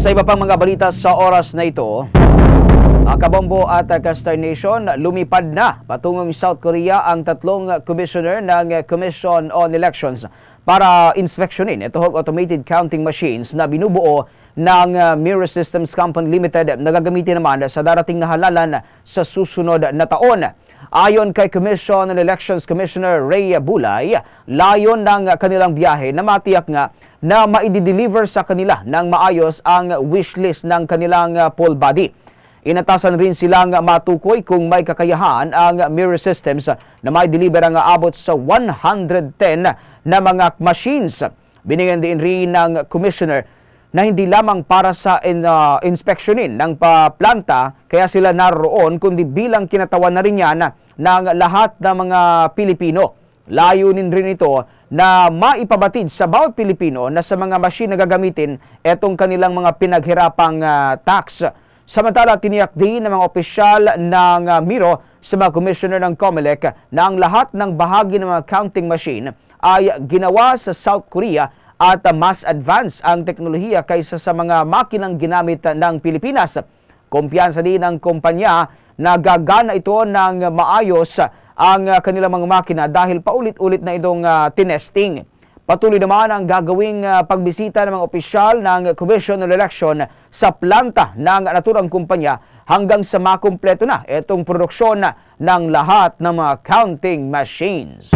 Sa iba pang mga balita sa oras na ito, ang Kabombo at Star Nation, lumipad na patungong South Korea ang tatlong commissioner ng Commission on Elections para inspeksyonin itong automated counting machines na binubuo ng Mirror Systems Company Limited na gagamitin naman sa darating na halalan sa susunod na taon. Ayon kay Commission on Elections Commissioner Ray Bulay, layon ng kanilang biyahe na matiyak nga na maidi-deliver sa kanila ng maayos ang wishlist ng kanilang poll body. Inatasan rin silang matukoy kung may kakayahan ang Mirror Systems na may deliver ang abot sa 110 na mga machines. Binigyan din rin ng Commissioner na hindi lamang para sa inspeksyonin ng planta kaya sila naroon kundi bilang kinatawan na rin yan ng lahat ng mga Pilipino. Layunin rin ito na maipabatid sa bawat Pilipino na sa mga machine na gagamitin etong kanilang mga pinaghirapang tax. Samantala, tiniyak din ng mga opisyal ng Miro sa mga commissioner ng COMELEC na ang lahat ng bahagi ng mga counting machine ay ginawa sa South Korea at mas advanced ang teknolohiya kaysa sa mga makinang ginamit ng Pilipinas. Kumpiyansa din ng kumpanya na gagana ito ng maayos ang kanilang mga makina dahil paulit-ulit na itong tinesting. Patuloy naman ang gagawing pagbisita ng mga opisyal ng Commission on Election sa planta ng naturang kumpanya hanggang sa makumpleto na itong produksyon ng lahat ng mga counting machines.